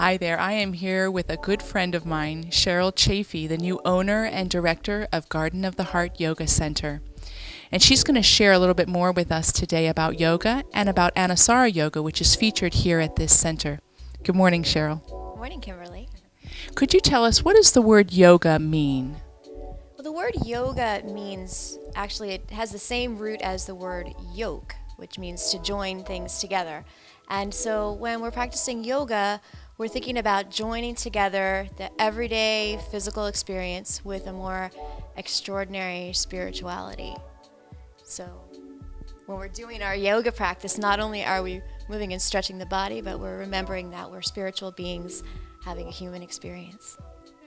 Hi there. I am here with a good friend of mine, Cheryl Chafee, the new owner and director of Garden of the Heart Yoga Center. And she's going to share a little bit more with us today about yoga and about Anusara Yoga, which is featured here at this center. Good morning, Cheryl. Good morning, Kimberly. Could you tell us, what does the word yoga mean? Well, the word yoga means, actually, it has the same root as the word yoke, which means to join things together. And so when we're practicing yoga, we're thinking about joining together the everyday physical experience with a more extraordinary spirituality. So when we're doing our yoga practice, not only are we moving and stretching the body, but we're remembering that we're spiritual beings having a human experience.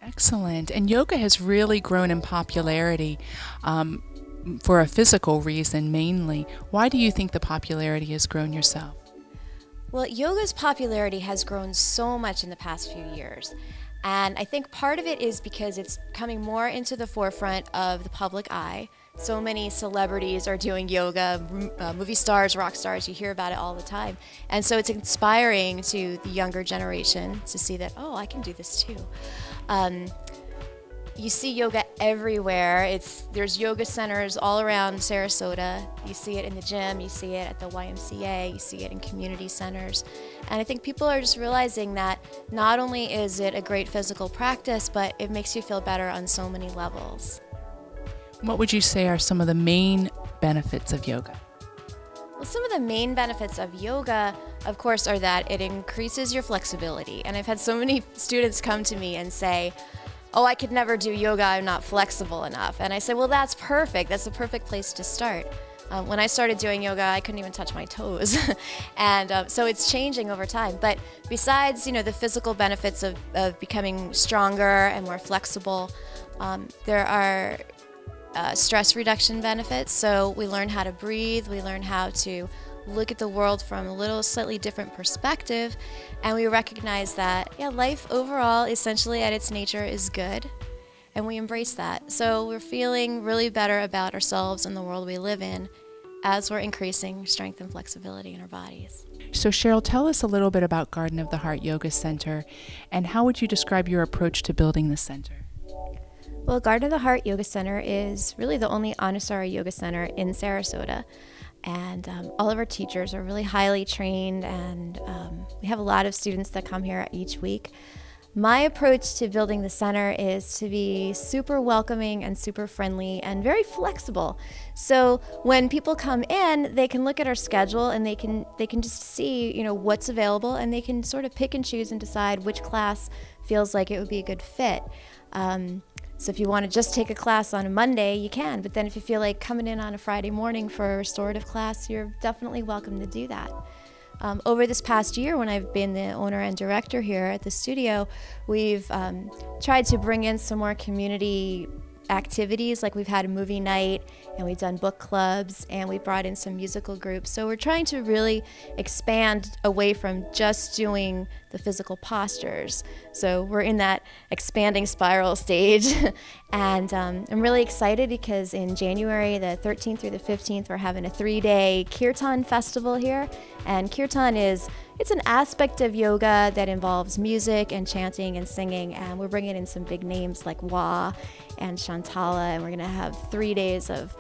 Excellent. And yoga has really grown in popularity for a physical reason mainly. Why do you think the popularity has grown yourself? Well, yoga's popularity has grown so much in the past few years. And I think part of it is because it's coming more into the forefront of the public eye. So many celebrities are doing yoga, movie stars, rock stars, you hear about it all the time. And so it's inspiring to the younger generation to see that, oh, I can do this too. You see yoga everywhere. There's yoga centers all around Sarasota. You see it in the gym, you see it at the YMCA, you see it in community centers. And I think people are just realizing that not only is it a great physical practice, but it makes you feel better on so many levels. What would you say are some of the main benefits of yoga? Well, some of the main benefits of yoga, of course, are that it increases your flexibility. And I've had so many students come to me and say, oh, I could never do yoga, I'm not flexible enough. And I say, well, that's perfect. That's the perfect place to start. When I started doing yoga, I couldn't even touch my toes. And so it's changing over time. But besides, the physical benefits of becoming stronger and more flexible, there are stress reduction benefits. So we learn how to breathe, we learn how to look at the world from a little slightly different perspective, and we recognize that life overall essentially at its nature is good, and we embrace that. So we're feeling really better about ourselves and the world we live in as we're increasing strength and flexibility in our bodies. So Cheryl, tell us a little bit about Garden of the Heart Yoga Center, and how would you describe your approach to building the center? Well, Garden of the Heart Yoga Center is really the only Anusara Yoga Center in Sarasota. And all of our teachers are really highly trained, and we have a lot of students that come here each week. My approach to building the center is to be super welcoming and super friendly and very flexible. So when people come in, they can look at our schedule and they can just see what's available, and they can sort of pick and choose and decide which class feels like it would be a good fit. So if you want to just take a class on a Monday, you can. But then if you feel like coming in on a Friday morning for a restorative class, you're definitely welcome to do that. Over this past year, when I've been the owner and director here at the studio, we've tried to bring in some more community activities. Like we've had a movie night, and we've done book clubs, and we brought in some musical groups. So we're trying to really expand away from just doing the physical postures. So we're in that expanding spiral stage. And I'm really excited because in January the 13th through the 15th, we're having a 3-day Kirtan festival here. And Kirtan it's an aspect of yoga that involves music and chanting and singing, and we're bringing in some big names like Wah and Shantala, and we're going to have 3 days of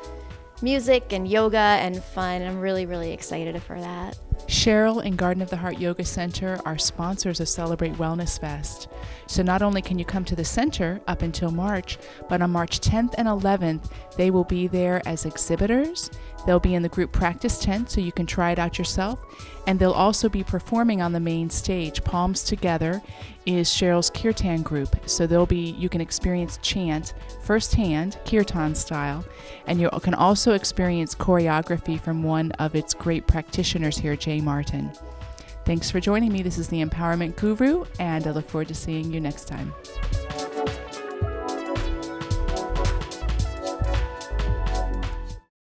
music and yoga and fun. I'm really, really excited for that. Cheryl and Garden of the Heart Yoga Center are sponsors of Celebrate Wellness Fest. So not only can you come to the center up until March, but on March 10th and 11th, they will be there as exhibitors. They'll be in the group practice tent so you can try it out yourself. And they'll also be performing on the main stage. Palms Together is Cheryl's Kirtan group. So you can experience chant firsthand, Kirtan style. And you can also experience choreography from one of its great practitioners here, Jay Martin. Thanks for joining me. This is the Empowerment Guru, and I look forward to seeing you next time.